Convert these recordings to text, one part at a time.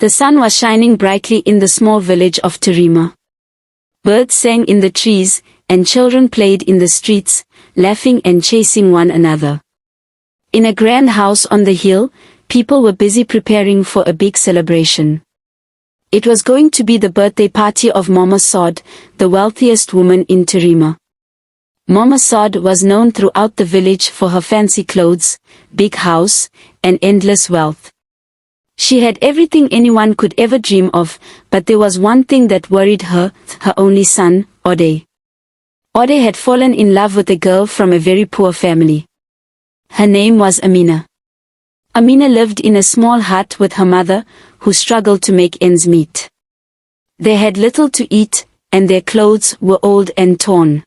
The sun was shining brightly in the small village of Terima. Birds sang in the trees, and children played in the streets, laughing and chasing one another. In a grand house on the hill, people were busy preparing for a big celebration. It was going to be the birthday party of Mama Sod, the wealthiest woman in Terima. Mama Sod was known throughout the village for her fancy clothes, big house, and endless wealth. She had everything anyone could ever dream of, but there was one thing that worried her, her only son, Ode. Ode had fallen in love with a girl from a very poor family. Her name was Amina. Amina lived in a small hut with her mother, who struggled to make ends meet. They had little to eat, and their clothes were old and torn.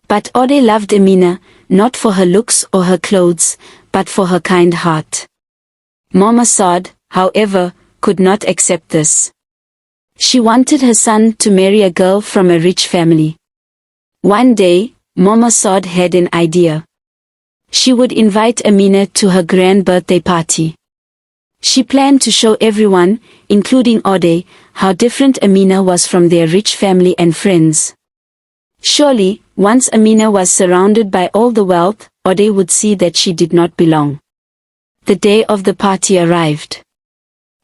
But Ode loved Amina, not for her looks or her clothes, but for her kind heart. Mama Sod, however, could not accept this. She wanted her son to marry a girl from a rich family. One day, Mama Sod had an idea. She would invite Amina to her grand birthday party. She planned to show everyone, including Ode, how different Amina was from their rich family and friends. Surely, once Amina was surrounded by all the wealth, Ode would see that she did not belong. The day of the party arrived.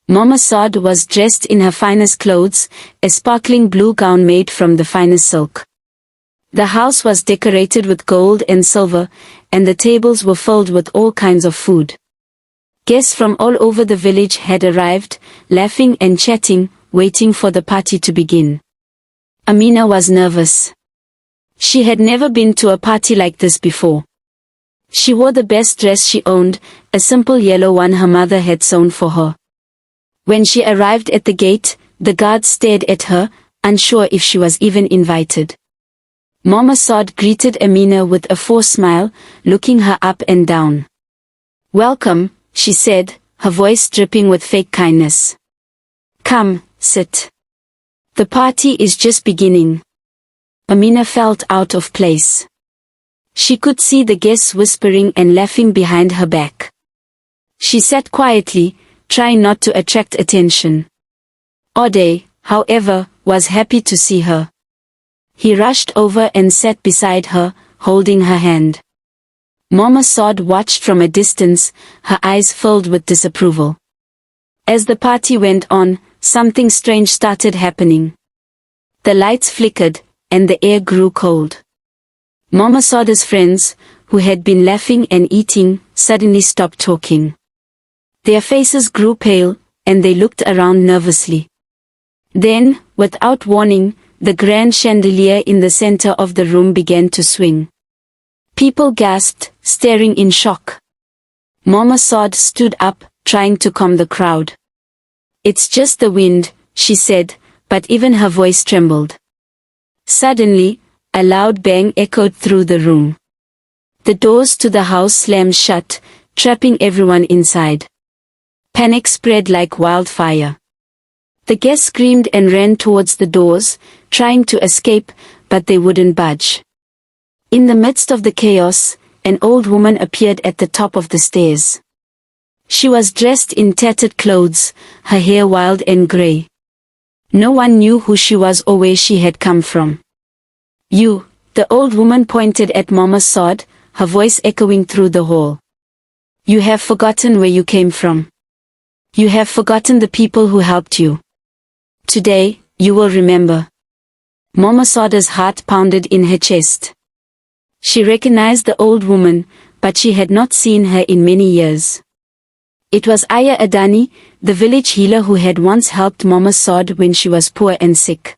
Mama Sod was dressed in her finest clothes, a sparkling blue gown made from the finest silk. The house was decorated with gold and silver, and the tables were filled with all kinds of food. Guests from all over the village had arrived, laughing and chatting, waiting for the party to begin. Amina was nervous. She had never been to a party like this before. She wore the best dress she owned, a simple yellow one her mother had sewn for her. When she arrived at the gate, the guards stared at her, unsure if she was even invited. Mama Sod greeted Amina with a forced smile, looking her up and down. "Welcome," she said, her voice dripping with fake kindness. "Come, sit. The party is just beginning." Amina felt out of place. She could see the guests whispering and laughing behind her back. She sat quietly, trying not to attract attention. Ode, however, was happy to see her. He rushed over and sat beside her, holding her hand. Mama Sod watched from a distance, her eyes filled with disapproval. As the party went on, something strange started happening. The lights flickered, and the air grew cold. Mama Sod's friends, who had been laughing and eating, suddenly stopped talking. Their faces grew pale, and they looked around nervously. Then, without warning, the grand chandelier in the center of the room began to swing. People gasped, staring in shock. Mama Sod stood up, trying to calm the crowd. "It's just the wind," she said, but even her voice trembled. Suddenly, a loud bang echoed through the room. The doors to the house slammed shut, trapping everyone inside. Panic spread like wildfire. The guests screamed and ran towards the doors, trying to escape, but they wouldn't budge. In the midst of the chaos, an old woman appeared at the top of the stairs. She was dressed in tattered clothes, her hair wild and gray. No one knew who she was or where she had come from. "You," the old woman pointed at Mama Sod, her voice echoing through the hall. "You have forgotten where you came from. You have forgotten the people who helped you. Today, you will remember." Mama Sod's heart pounded in her chest. She recognized the old woman, but she had not seen her in many years. It was Aya Adani, the village healer who had once helped Mama Sod when she was poor and sick.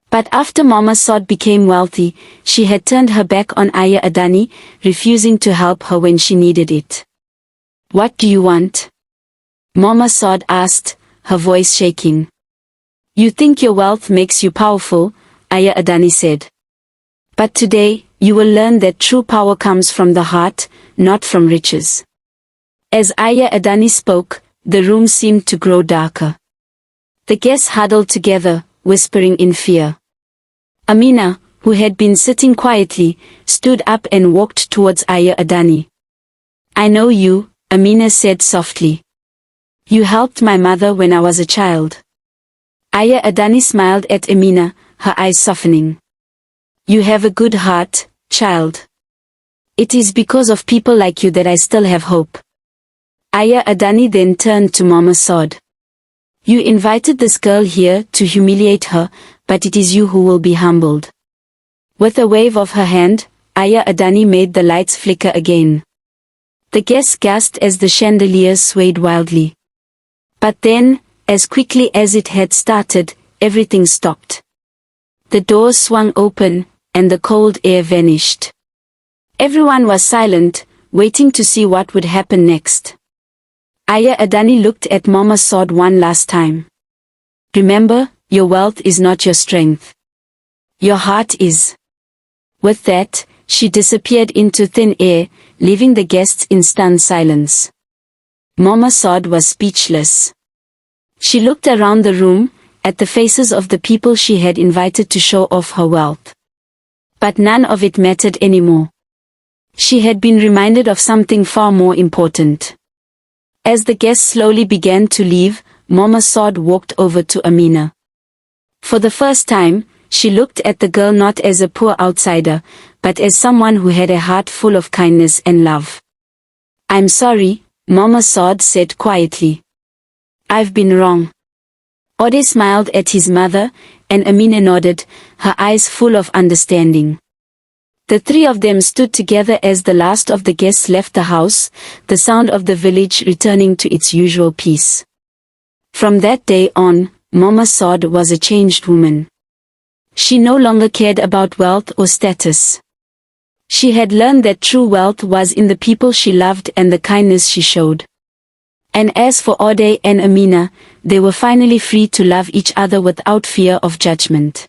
But after Mama Sod became wealthy, she had turned her back on Aya Adani, refusing to help her when she needed it. "What do you want?" Mama Sod asked, her voice shaking. "You think your wealth makes you powerful," Aya Adani said. "But today, you will learn that true power comes from the heart, not from riches." As Aya Adani spoke, the room seemed to grow darker. The guests huddled together, whispering in fear. Amina, who had been sitting quietly, stood up and walked towards Aya Adani. "I know you," Amina said softly. You helped my mother when I was a child. Ayah Adani smiled at Amina, her eyes softening. You have a good heart, child. It is because of people like you that I still have hope. Ayah Adani then turned to Mama Sod. You invited this girl here to humiliate her, but it is you who will be humbled. With a wave of her hand, Ayah Adani made the lights flicker again. The guests gasped as the chandeliers swayed wildly. But then, as quickly as it had started, everything stopped. The doors swung open, and the cold air vanished. Everyone was silent, waiting to see what would happen next. Ayah Adani looked at Mama Sod one last time. Remember, your wealth is not your strength. Your heart is. With that, she disappeared into thin air, leaving the guests in stunned silence. Mama Sod was speechless. She looked around the room, at the faces of the people she had invited to show off her wealth. But none of it mattered anymore. She had been reminded of something far more important. As the guests slowly began to leave, Mama Sod walked over to Amina. For the first time, she looked at the girl not as a poor outsider, but as someone who had a heart full of kindness and love. I'm sorry, Mama Sod said quietly. I've been wrong. Ode smiled at his mother, and Amina nodded, her eyes full of understanding. The three of them stood together as the last of the guests left the house, the sound of the village returning to its usual peace. From that day on, Mama Sod was a changed woman. She no longer cared about wealth or status. She had learned that true wealth was in the people she loved and the kindness she showed. And as for Ode and Amina, they were finally free to love each other without fear of judgment.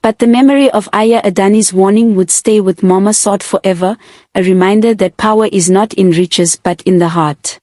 But the memory of Ayah Adani's warning would stay with Mama Sod forever, a reminder that power is not in riches but in the heart.